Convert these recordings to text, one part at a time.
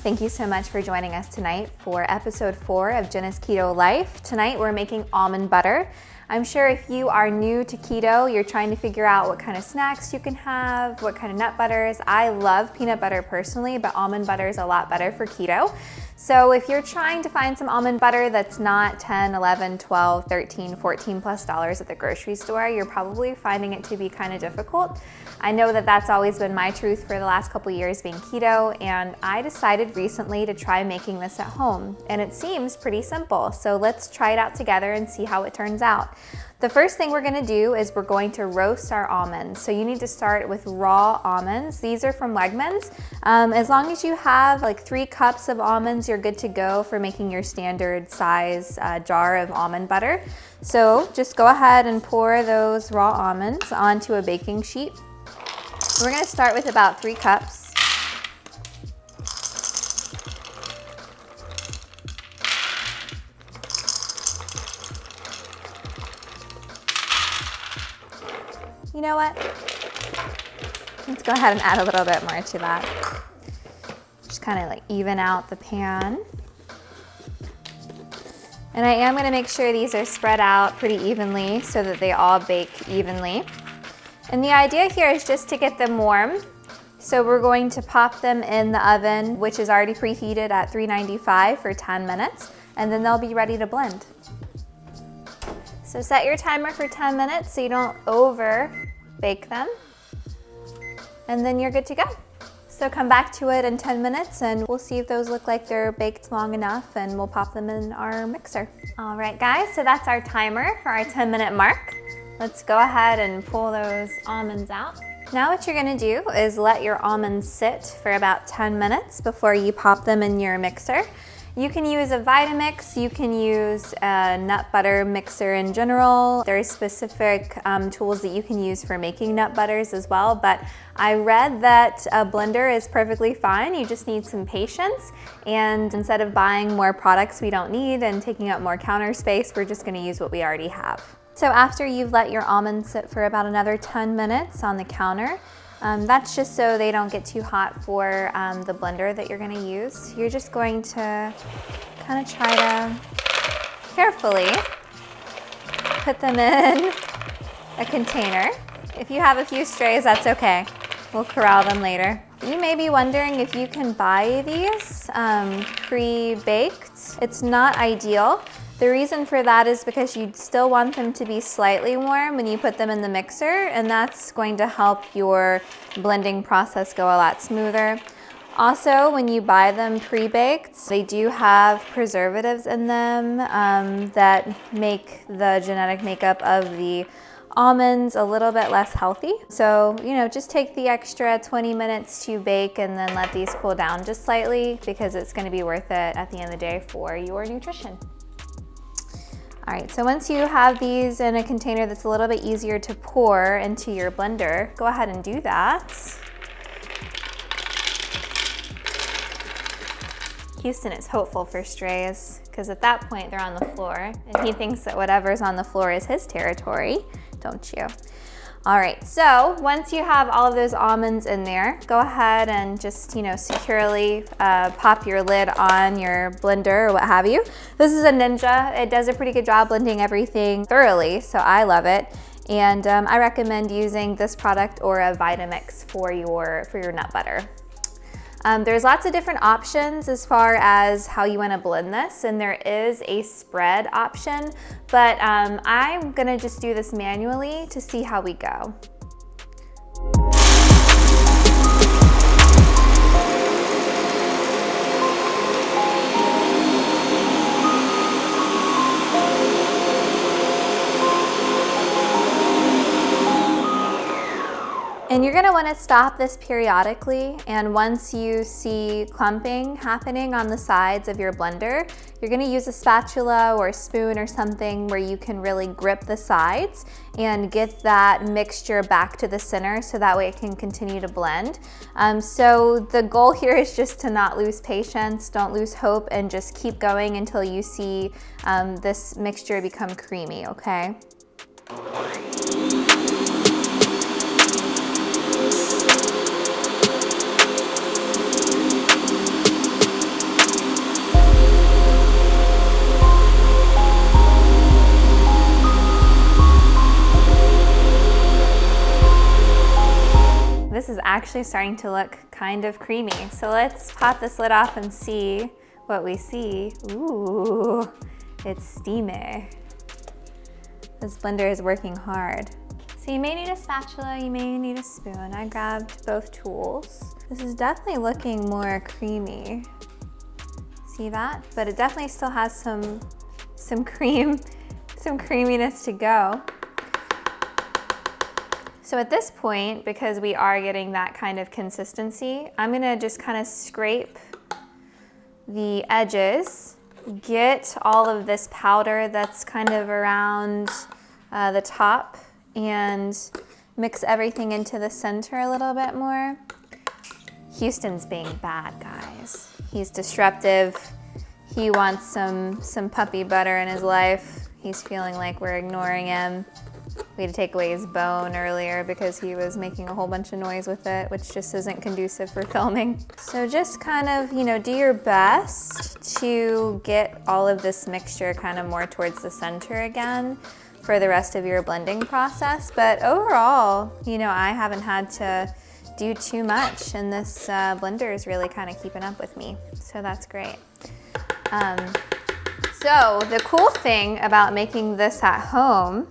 Thank you so much for joining us tonight for episode 4 of Jenna's Keto Life. Tonight we're making almond butter. I'm sure if you are new to keto, you're trying to figure out what kind of snacks you can have, what kind of nut butters. I love peanut butter personally, but almond butter is a lot better for keto. So if you're trying to find some almond butter that's not $10, $11, $12, $13, $14+ at the grocery store, you're probably finding it to be kind of difficult. I know that that's always been my truth for the last couple years being keto, and I decided recently to try making this at home, and it seems pretty simple. So let's try it out together and see how it turns out. The first thing we're gonna do is we're going to roast our almonds. So you need to start with raw almonds. These are from Wegmans. As long as you have like 3 cups of almonds, you're good to go for making your standard size jar of almond butter. So just go ahead and pour those raw almonds onto a baking sheet. We're gonna start with about 3 cups. You know what? Let's go ahead and add a little bit more to that. Just kind of like even out the pan. And I am gonna make sure these are spread out pretty evenly so that they all bake evenly. And the idea here is just to get them warm. So we're going to pop them in the oven, which is already preheated at 395 for 10 minutes, and then they'll be ready to blend. So set your timer for 10 minutes so you don't over bake them, and then you're good to go. So come back to it in 10 minutes and we'll see if those look like they're baked long enough, and we'll pop them in our mixer. All right guys, so that's our timer for our 10-minute mark. Let's go ahead and pull those almonds out. Now what you're gonna do is let your almonds sit for about 10 minutes before you pop them in your mixer. You can use a Vitamix, you can use a nut butter mixer in general. There's specific tools that you can use for making nut butters as well, but I read that a blender is perfectly fine. You just need some patience, and instead of buying more products we don't need and taking up more counter space, we're just gonna use what we already have. So after you've let your almonds sit for about another 10 minutes on the counter, that's just so they don't get too hot for the blender that you're gonna use. You're just going to kind of try to carefully put them in a container. If you have a few strays, that's okay. We'll corral them later. You may be wondering if you can buy these pre-baked. It's not ideal. The reason for that is because you'd still want them to be slightly warm when you put them in the mixer, and that's going to help your blending process go a lot smoother. Also, when you buy them pre-baked, they do have preservatives in them that make the genetic makeup of the almonds a little bit less healthy. So, you know, just take the extra 20 minutes to bake and then let these cool down just slightly, because it's going to be worth it at the end of the day for your nutrition. All right, so once you have these in a container that's a little bit easier to pour into your blender, go ahead and do that. Houston is hopeful for strays, because at that point they're on the floor, and he thinks that whatever's on the floor is his territory, don't you? All right, so once you have all of those almonds in there, go ahead and just, you know, securely pop your lid on your blender or what have you. This is a Ninja. It does a pretty good job blending everything thoroughly, so I love it. And I recommend using this product or a Vitamix for your nut butter. There's lots of different options as far as how you want to blend this, and there is a spread option, but I'm gonna just do this manually to see how we go. And you're gonna wanna stop this periodically, and once you see clumping happening on the sides of your blender, you're gonna use a spatula or a spoon or something where you can really grip the sides and get that mixture back to the center so that way it can continue to blend. So the goal here is just to not lose patience, don't lose hope, and just keep going until you see this mixture become creamy, okay? actually starting to look kind of creamy. So let's pop this lid off and see what we see. Ooh, it's steamy. This blender is working hard. So you may need a spatula, you may need a spoon. I grabbed both tools. This is definitely looking more creamy. See that? But it definitely still has some creaminess to go. So at this point, because we are getting that kind of consistency, I'm gonna just kind of scrape the edges, get all of this powder that's kind of around the top, and mix everything into the center a little bit more. Houston's being bad, guys. He's disruptive. He wants some puppy butter in his life. He's feeling like we're ignoring him. We had to take away his bone earlier because he was making a whole bunch of noise with it, which just isn't conducive for filming. So just kind of, do your best to get all of this mixture kind of more towards the center again for the rest of your blending process. But overall, I haven't had to do too much, and this blender is really kind of keeping up with me. So that's great. So the cool thing about making this at home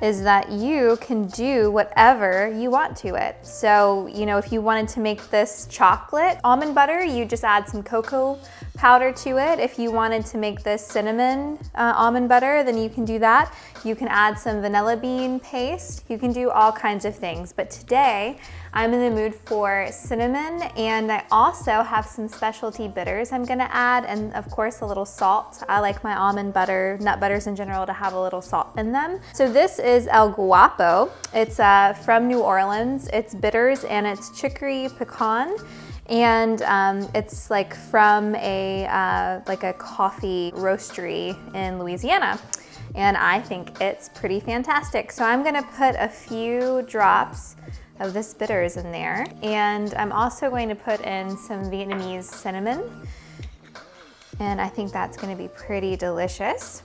is that you can do whatever you want to it. So, if you wanted to make this chocolate almond butter, you just add some cocoa powder to it. If you wanted to make this cinnamon almond butter, then you can do that. You can add some vanilla bean paste. You can do all kinds of things. But today, I'm in the mood for cinnamon, and I also have some specialty bitters I'm gonna add, and of course a little salt. I like my almond butter, nut butters in general, to have a little salt in them. So this is El Guapo. It's from New Orleans. It's bitters and it's chicory pecan. And it's like from a coffee roastery in Louisiana. And I think it's pretty fantastic. So I'm gonna put a few drops of this bitters in there. And I'm also going to put in some Vietnamese cinnamon. And I think that's gonna be pretty delicious.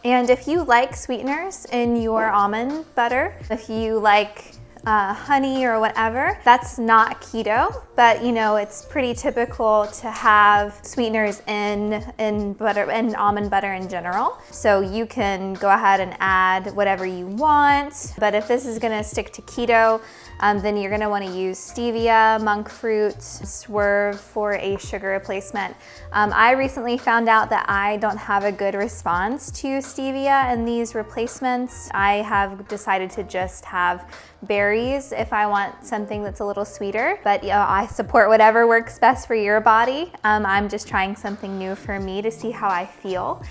And if you like sweeteners in your almond butter, if you like honey or whatever, that's not keto, but it's pretty typical to have sweeteners in butter and almond butter in general. So you can go ahead and add whatever you want, but if this is gonna stick to keto, then you're gonna wanna use stevia, monk fruit, swerve for a sugar replacement. I recently found out that I don't have a good response to stevia in these replacements. I have decided to just have berries if I want something that's a little sweeter, but I support whatever works best for your body. I'm just trying something new for me to see how I feel.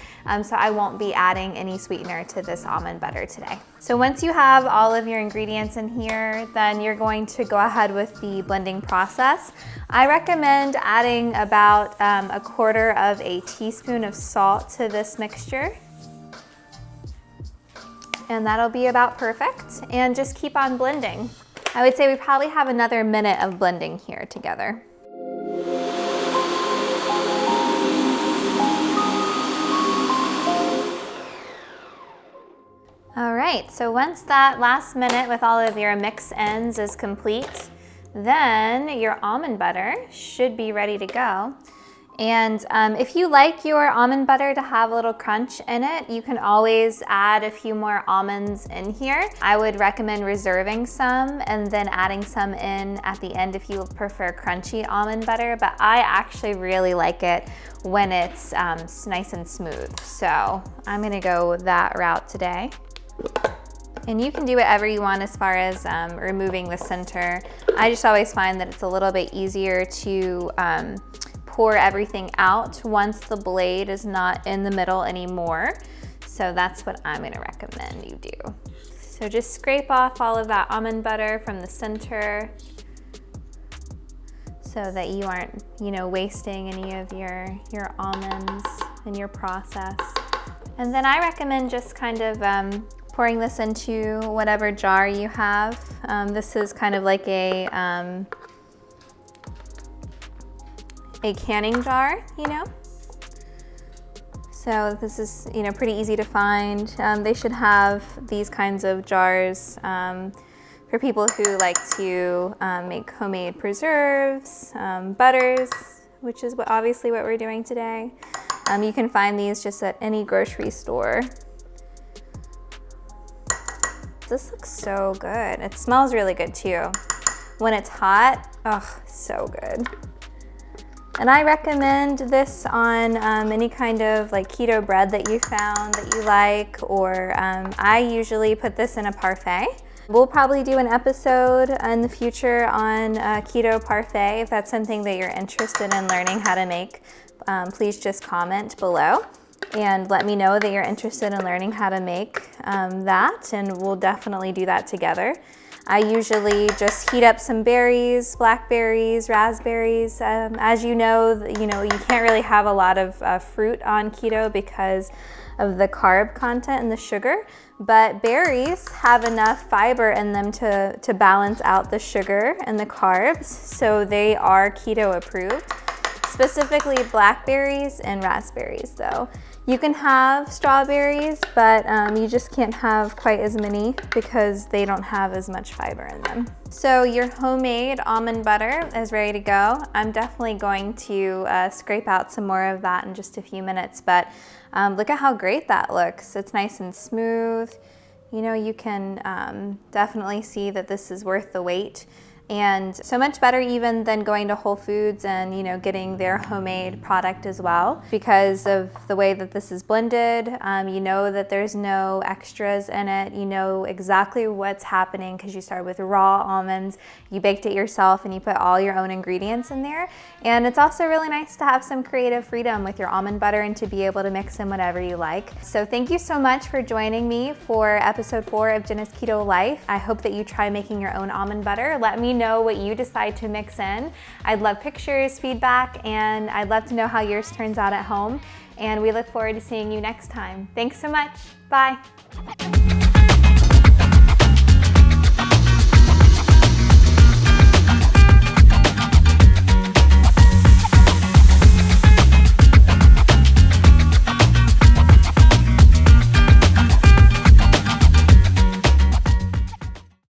So I won't be adding any sweetener to this almond butter today. So once you have all of your ingredients in here, then you're going to go ahead with the blending process. I recommend adding about 1/4 of a teaspoon of salt to this mixture. And that'll be about perfect. And just keep on blending. I would say we probably have another minute of blending here together. All right, so once that last minute with all of your mix ends is complete, then your almond butter should be ready to go. And if you like your almond butter to have a little crunch in it, you can always add a few more almonds in here. I would recommend reserving some and then adding some in at the end if you prefer crunchy almond butter, but I actually really like it when it's nice and smooth. So I'm gonna go that route today. And you can do whatever you want as far as removing the center. I just always find that it's a little bit easier to pour everything out once the blade is not in the middle anymore. So that's what I'm gonna recommend you do. So just scrape off all of that almond butter from the center so that you aren't, wasting any of your almonds in your process. And then I recommend just kind of pouring this into whatever jar you have. This is kind of like a canning jar, So this is, pretty easy to find. They should have these kinds of jars for people who like to make homemade preserves, butters, which is obviously what we're doing today. You can find these just at any grocery store. This looks so good. It smells really good too. When it's hot, oh, so good. And I recommend this on any kind of like keto bread that you found that you like, or I usually put this in a parfait. We'll probably do an episode in the future on keto parfait. If that's something that you're interested in learning how to make, please just comment below and let me know that you're interested in learning how to make that, and we'll definitely do that together. I usually just heat up some berries, blackberries, raspberries. As you know, you can't really have a lot of fruit on keto because of the carb content and the sugar, but berries have enough fiber in them to balance out the sugar and the carbs, so they are keto approved. Specifically blackberries and raspberries though. You can have strawberries, but you just can't have quite as many because they don't have as much fiber in them. So your homemade almond butter is ready to go. I'm definitely going to scrape out some more of that in just a few minutes, but look at how great that looks. It's nice and smooth. You can definitely see that this is worth the wait. And so much better even than going to Whole Foods and getting their homemade product as well, because of the way that this is blended. You know that there's no extras in it. You know exactly what's happening because you started with raw almonds, you baked it yourself, and you put all your own ingredients in there. And it's also really nice to have some creative freedom with your almond butter and to be able to mix in whatever you like. So thank you so much for joining me for episode 4 of Jenna's Keto Life. I hope that you try making your own almond butter. Let me know what you decide to mix in. I'd love pictures, feedback, and I'd love to know how yours turns out at home. And we look forward to seeing you next time. Thanks so much. Bye.